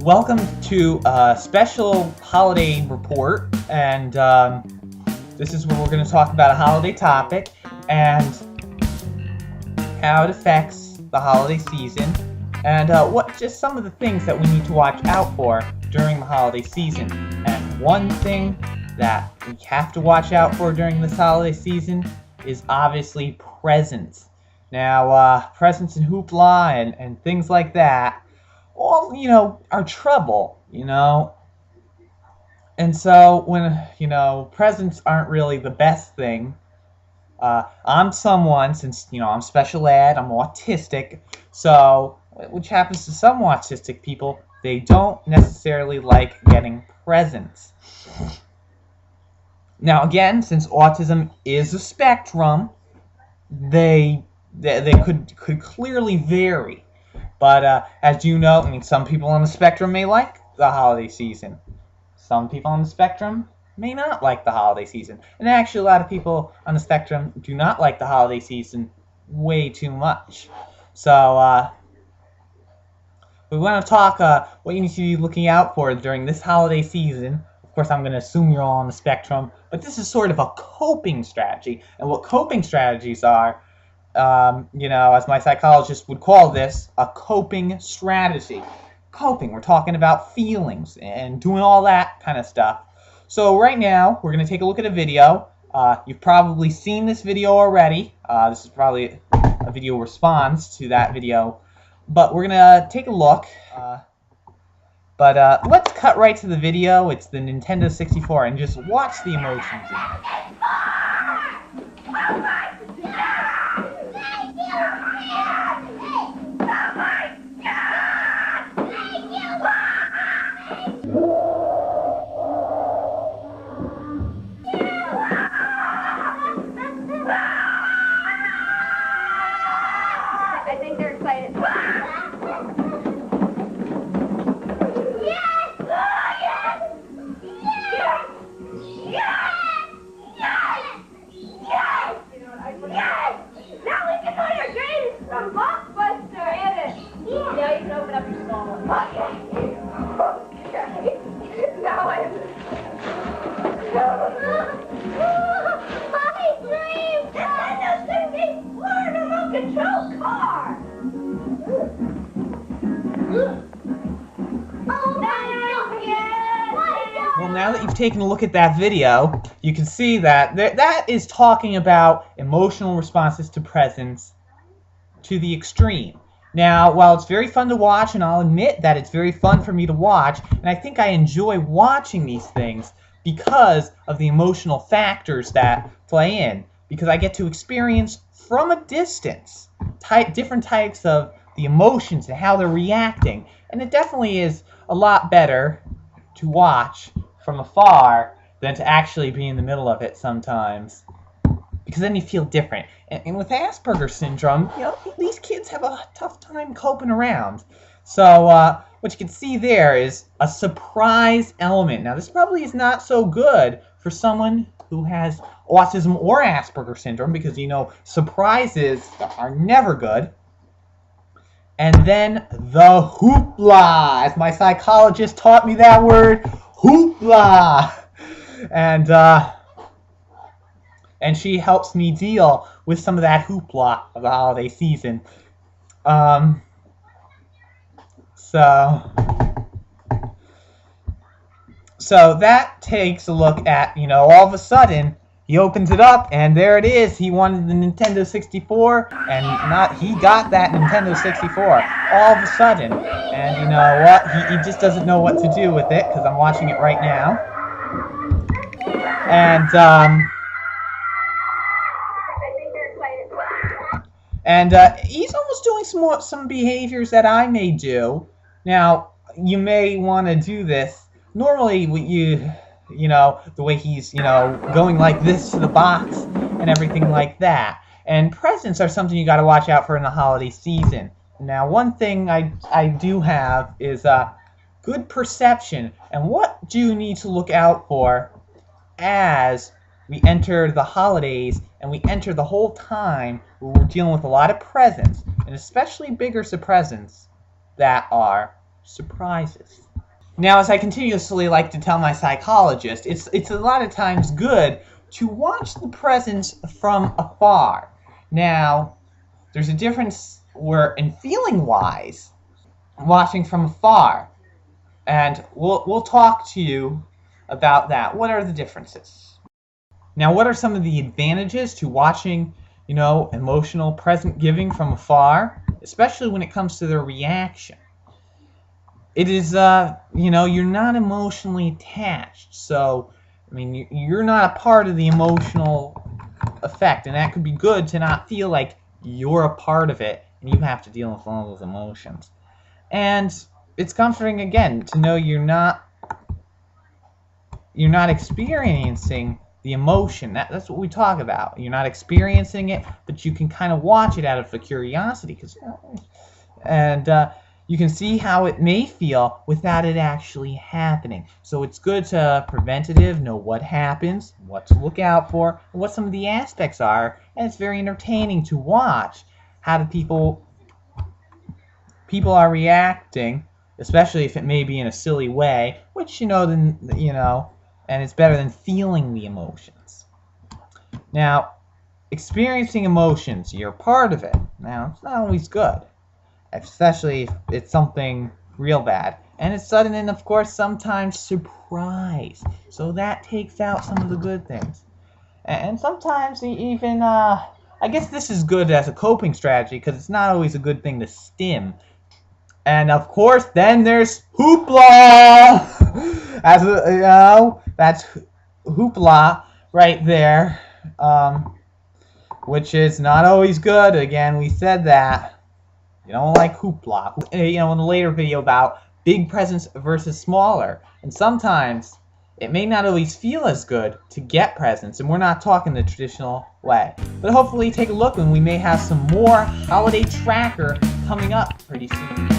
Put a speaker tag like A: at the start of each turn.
A: Welcome to a special holiday report, and this is where we're going to talk about a holiday topic and how it affects the holiday season, and what just some of the things that we need to watch out for during the holiday season. And one thing that we have to watch out for during this holiday season is obviously presents. Now, presents and hoopla and things like that all, are trouble, And so when, presents aren't really the best thing, I'm someone, since, I'm special ed, I'm autistic, so, which happens to some autistic people, they don't necessarily like getting presents. Now, again, since autism is a spectrum, they could clearly vary. But as you know, some people on the spectrum may like the holiday season. Some people on the spectrum may not like the holiday season. And actually, a lot of people on the spectrum do not like the holiday season way too much. So we want to talk what you need to be looking out for during this holiday season. Of course, I'm going to assume you're all on the spectrum, but this is sort of a coping strategy. And what coping strategies are, as my psychologist would call this, a coping strategy. Coping, we're talking about feelings and doing all that kind of stuff. So right now, we're going to take a look at a video. You've probably seen this video already. This is probably a video response to that video. But we're going to take a look. But let's cut right to the video. It's the Nintendo 64, and just watch the emotions in it.
B: I think they're excited.
A: Well, now that you've taken a look at that video, you can see that that is talking about emotional responses to presents to the extreme. Now, while it's very fun to watch, and I'll admit that it's very fun for me to watch, and I think I enjoy watching these things because of the emotional factors that play in, because I get to experience from a distance different types of the emotions and how they're reacting, and it definitely is a lot better to watch from afar than to actually be in the middle of it sometimes, because then you feel different. And with Asperger's syndrome, these kids have a tough time coping around. So what you can see there is a surprise element. Now, this probably is not so good for someone who has autism or Asperger's syndrome, because surprises are never good. And then the hoopla, as my psychologist taught me that word, hoopla. And she helps me deal with some of that hoopla of the holiday season. So that takes a look at, all of a sudden, he opens it up, and there it is. He wanted the Nintendo 64, and he got that Nintendo 64 all of a sudden. And you know what? He just doesn't know what to do with it, because I'm watching it right now. And he's almost doing some behaviors that I may do. Now, you may want to do this. Normally, the way he's, going like this to the box and everything like that. And presents are something you got to watch out for in the holiday season. Now, one thing I do have is good perception. And what do you need to look out for as we enter the holidays, and we enter the whole time where we're dealing with a lot of presents, and especially bigger presents that are surprises. Now, as I continuously like to tell my psychologist, it's a lot of times good to watch the presents from afar. Now, there's a difference where, in feeling-wise, watching from afar, and we'll talk to you about that. What are the differences? Now, what are some of the advantages to watching, emotional present giving from afar, especially when it comes to their reaction? It is, you're not emotionally attached, so, you're not a part of the emotional effect, and that could be good to not feel like you're a part of it, and you have to deal with all those emotions. And it's comforting, again, to know you're not experiencing the emotion. That's what we talk about. You're not experiencing it, but you can kind of watch it out of the curiosity, you can see how it may feel without it actually happening. So it's good to preventative, know what happens, what to look out for, and what some of the aspects are, and it's very entertaining to watch how the people are reacting, especially if it may be in a silly way, which and it's better than feeling the emotions. Now, experiencing emotions, you're part of it. Now, it's not always good, especially if it's something real bad. And it's sudden and, of course, sometimes surprise. So that takes out some of the good things. And sometimes even, I guess this is good as a coping strategy because it's not always a good thing to stim. And, of course, then there's hoopla! That's hoopla right there, which is not always good. Again, we said that. You don't like hoopla. In the later video about big presents versus smaller. And sometimes it may not always feel as good to get presents, and we're not talking the traditional way. But hopefully take a look, and we may have some more holiday tracker coming up pretty soon.